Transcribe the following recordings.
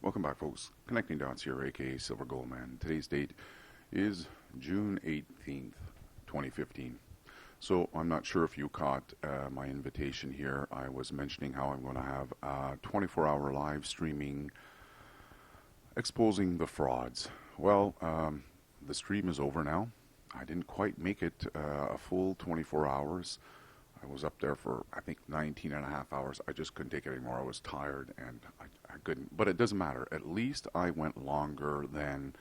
Welcome back, folks. Connecting Dots here, aka Silver Gold Man. Today's date is June 18th, 2015. So I'm not sure if you caught my invitation here. I was mentioning how I'm going to have a 24-hour live streaming exposing the frauds. Well, the stream is over now. I didn't quite make it a full 24 hours. I was up there for, I think, 19 and a half hours. I just couldn't take it anymore. I was tired, and I couldn't. But it doesn't matter. At least I went longer than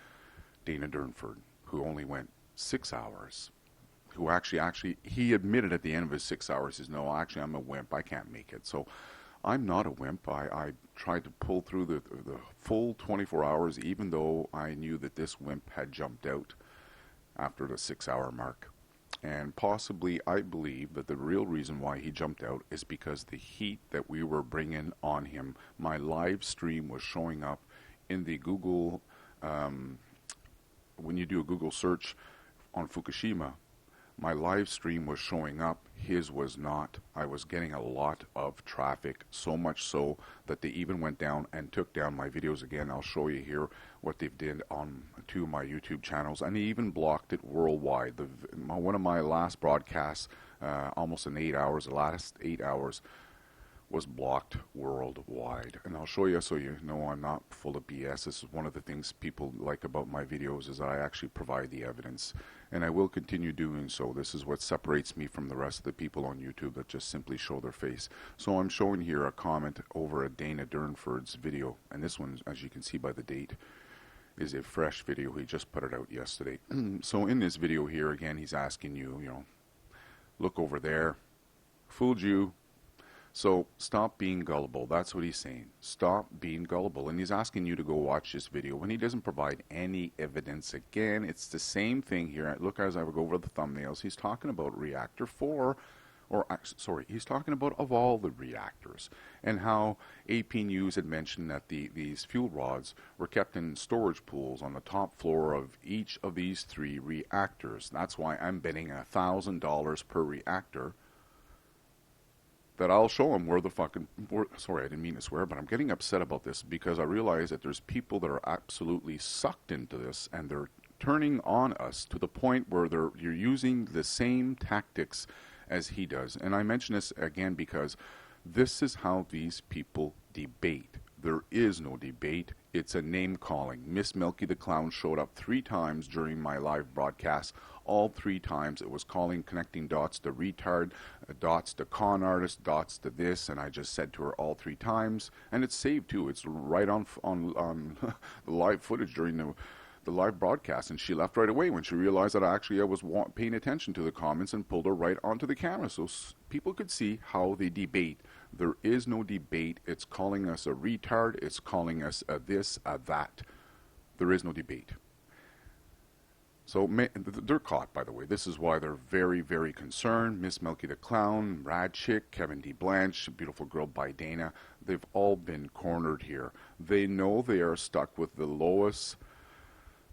Dana Durnford, who only went 6 hours. Who actually, he admitted at the end of his 6 hours, he says, no, actually, I'm a wimp. I can't make it. So I'm not a wimp. I tried to pull through the full 24 hours, even though I knew that this wimp had jumped out after the 6 hour mark. And possibly, I believe that the real reason why he jumped out is because the heat that we were bringing on him. My live stream was showing up in the Google, when you do a Google search on Fukushima, my live stream was showing up, his was not. I was getting a lot of traffic, so much so that they even went down and took down my videos again. I'll show you here what they've did on two of my YouTube channels, and they even blocked it worldwide. One of my last broadcasts, almost in 8 hours, the last 8 hours, was blocked worldwide. And I'll show you so you know I'm not full of BS. This is one of the things people like about my videos is that I actually provide the evidence. And I will continue doing so. This is what separates me from the rest of the people on YouTube that just simply show their face. So I'm showing here a comment over a Dana Durnford's video. And this one, as you can see by the date, is a fresh video. He just put it out yesterday. So in this video here, again, he's asking you, look over there. Fooled you. So stop being gullible. That's what he's saying. Stop being gullible. And he's asking you to go watch this video when he doesn't provide any evidence. Again, it's the same thing here. Look, as I would go over the thumbnails, he's talking about Reactor 4, he's talking about of all the reactors, and how AP News had mentioned that these fuel rods were kept in storage pools on the top floor of each of these 3 reactors. That's why I'm betting $1,000 per reactor that I'll show them where the fucking... sorry, I didn't mean to swear, but I'm getting upset about this because I realize that there's people that are absolutely sucked into this, and they're turning on us to the point where you're using the same tactics as he does. And I mention this again because this is how these people debate. There is no debate. It's a name calling. Miss Milky the Clown showed up 3 times during my live broadcast. All 3 times it was connecting dots to retard, dots to con artist, dots to this, and I just said to her all 3 times, and it's saved too. It's right on the live footage during the live broadcast, and she left right away when she realized that I was paying attention to the comments and pulled her right onto the camera so people could see how they debate. There is no debate. It's calling us a retard. It's calling us a this, a that. There is no debate. So they're caught, by the way. This is why they're very, very concerned. Miss Milky the Clown, Radchick, Kevin D. Blanch, beautiful girl by Dana. They've all been cornered here. They know they are stuck with the lowest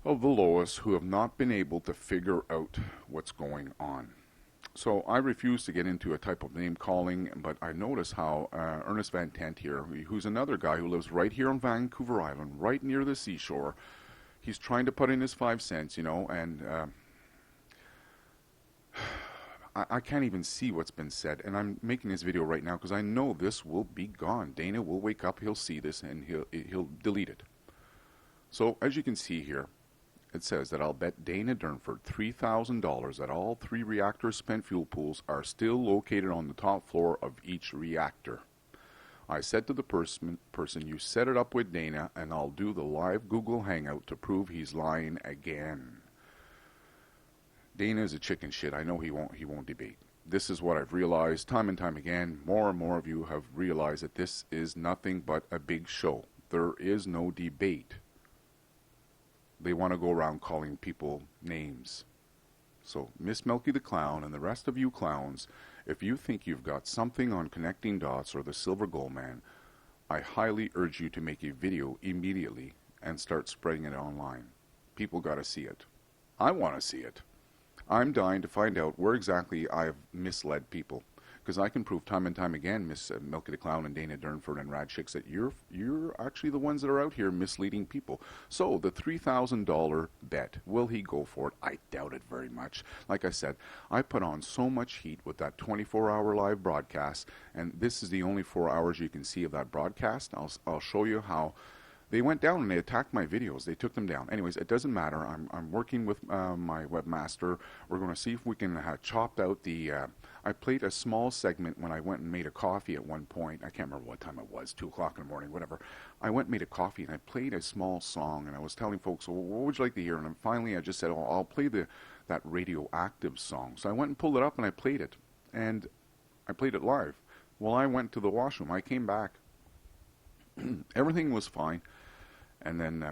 of the lowest who have not been able to figure out what's going on. So I refuse to get into a type of name calling, but I notice how Ernest Van Tent here, who's another guy who lives right here on Vancouver Island, right near the seashore, he's trying to put in his 5 cents, and I can't even see what's been said. And I'm making this video right now because I know this will be gone. Dana will wake up, he'll see this, and he'll delete it. So as you can see here, it says that I'll bet Dana Durnford $3,000 that all 3 reactor spent fuel pools are still located on the top floor of each reactor. I said to the person, you set it up with Dana, and I'll do the live Google Hangout to prove he's lying again. Dana is a chicken shit. I know he won't debate. This is what I've realized time and time again. More and more of you have realized that this is nothing but a big show. There is no debate. They want to go around calling people names. So, Miss Milky the Clown and the rest of you clowns, if you think you've got something on Connecting Dots or the Silver Gold Man, I highly urge you to make a video immediately and start spreading it online. People got to see it. I want to see it. I'm dying to find out where exactly I've misled people. because I can prove time and time again, Miss Milky the Clown and Dana Durnford and Radchick, that you're actually the ones that are out here misleading people. So the $3,000 bet, will he go for it? I doubt it very much. Like I said, I put on so much heat with that 24-hour live broadcast, and this is the only 4 hours you can see of that broadcast. I'll show you how they went down and they attacked my videos. They took them down. Anyways, it doesn't matter. I'm working with my webmaster. We're going to see if we can chop out the... I played a small segment when I went and made a coffee at one point. I can't remember what time it was, 2 o'clock in the morning, whatever. I went and made a coffee and I played a small song and I was telling folks, well, what would you like to hear? And then finally I just said, oh, I'll play that radioactive song. So I went and pulled it up and I played it. And I played it live. Well, I went to the washroom. I came back. Everything was fine. And then,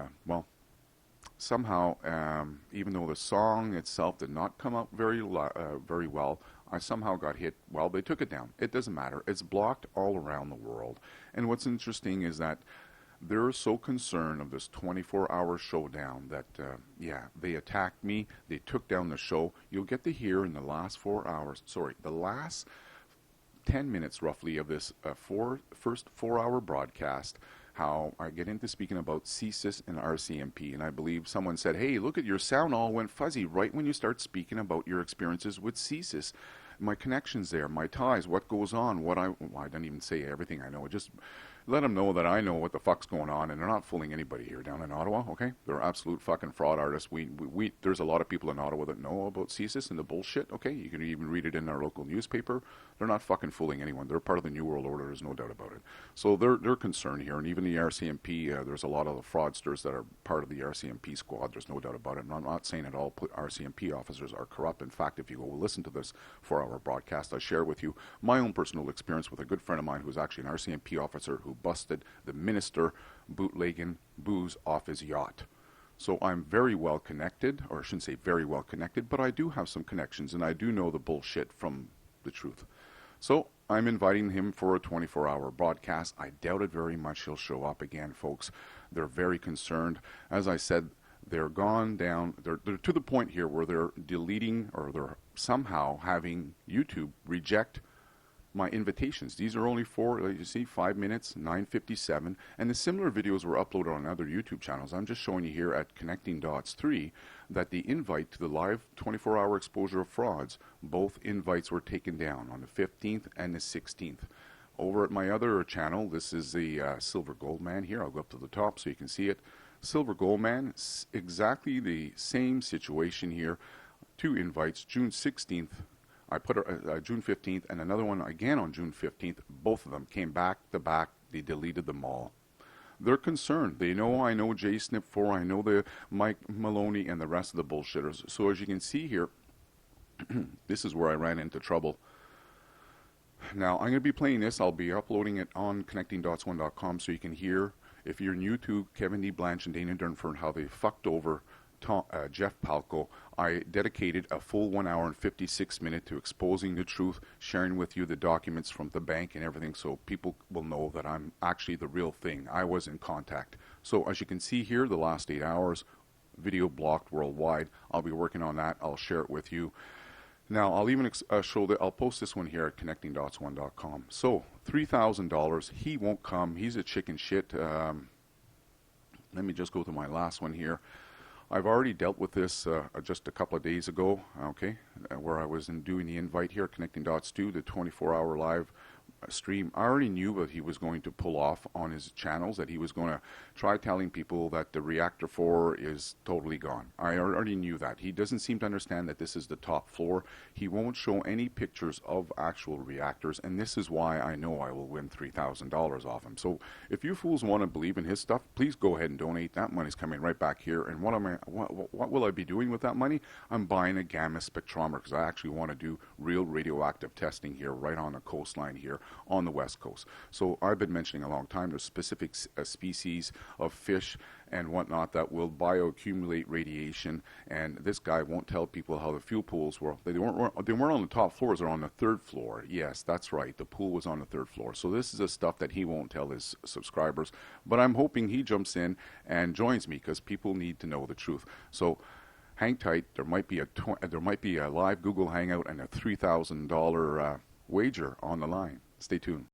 somehow, even though the song itself did not come out very well, I somehow got hit. Well, they took it down. It doesn't matter. It's blocked all around the world. And what's interesting is that they're so concerned of this 24-hour showdown that, they attacked me. They took down the show. You'll get to hear in the last 4 hours, the last 10 minutes roughly of this first 4-hour broadcast, how I get into speaking about CSIS and RCMP, and I believe someone said, hey, look at your sound all went fuzzy right when you start speaking about your experiences with CSIS. My connections there, my ties, what goes on, I didn't even say everything I know. Just let them know that I know what the fuck's going on, and they're not fooling anybody here down in Ottawa, okay? They're absolute fucking fraud artists. There's a lot of people in Ottawa that know about CSIS and the bullshit, okay? You can even read it in our local newspaper. They're not fucking fooling anyone. They're part of the New World Order, there's no doubt about it. So they're concerned here, and even the RCMP, there's a lot of the fraudsters that are part of the RCMP squad, there's no doubt about it. And I'm not saying that all RCMP officers are corrupt. In fact, if you go listen to this 4-hour broadcast, I share with you my own personal experience with a good friend of mine who's actually an RCMP officer who busted the minister bootlegging booze off his yacht. So I'm very well connected, or I shouldn't say very well connected, but I do have some connections, and I do know the bullshit from the truth. So I'm inviting him for a 24-hour broadcast. I doubt it very much he'll show up again, folks. They're very concerned. As I said, they're gone down. They're to the point here where they're deleting, or they're somehow having YouTube reject my invitations. These are only 4, like you see, 5 minutes, 9:57, and the similar videos were uploaded on other YouTube channels. I'm just showing you here at Connecting Dots 3 that the invite to the live 24-hour exposure of frauds, both invites were taken down on the 15th and the 16th. Over at my other channel, this is the Silver Gold Man here. I'll go up to the top so you can see it. Silver Gold Man, exactly the same situation here. 2 invites, June 16th. I put June 15th and another one again on June 15th. Both of them came back to back. They deleted them all. They're concerned. They know I know JSNIP4, I know the Mike Maloney and the rest of the bullshitters. So as you can see here, this is where I ran into trouble. Now I'm going to be playing this. I'll be uploading it on connectingdots1.com so you can hear, if you're new to Kevin D. Blanch and Dana Durnford, how they fucked over Jeff Palco. I dedicated a full 1 hour and 56 minutes to exposing the truth, sharing with you the documents from the bank and everything, so people will know that I'm actually the real thing. I was in contact. So as you can see here, the last 8 hours, video blocked worldwide. I'll be working on that. I'll share it with you. Now, I'll even show that. I'll post this one here at connectingdots1.com. So, $3,000. He won't come. He's a chicken shit. Let me just go to my last one here. I've already dealt with this just a couple of days ago, okay, where I was doing the invite here, Connecting Dots 2, the 24-hour live stream. I already knew what he was going to pull off on his channels, that he was going to try telling people that the Reactor 4 is totally gone. I already knew that. He doesn't seem to understand that this is the top floor. He won't show any pictures of actual reactors, and this is why I know I will win $3,000 off him. So if you fools want to believe in his stuff, please go ahead and donate. That money's coming right back here. And what will I be doing with that money? I'm buying a gamma spectrometer, because I actually want to do real radioactive testing here right on the coastline here on the west coast. So I've been mentioning a long time, there's specific species of fish and whatnot that will bioaccumulate radiation, and this guy won't tell people how the fuel pools were. They weren't on the top floors, they're on the 3rd floor. Yes, that's right, the pool was on the 3rd floor. So this is the stuff that he won't tell his subscribers, but I'm hoping he jumps in and joins me, because people need to know the truth. So hang tight. There might be a live Google Hangout and a $3,000 WAGER on the line. Stay tuned.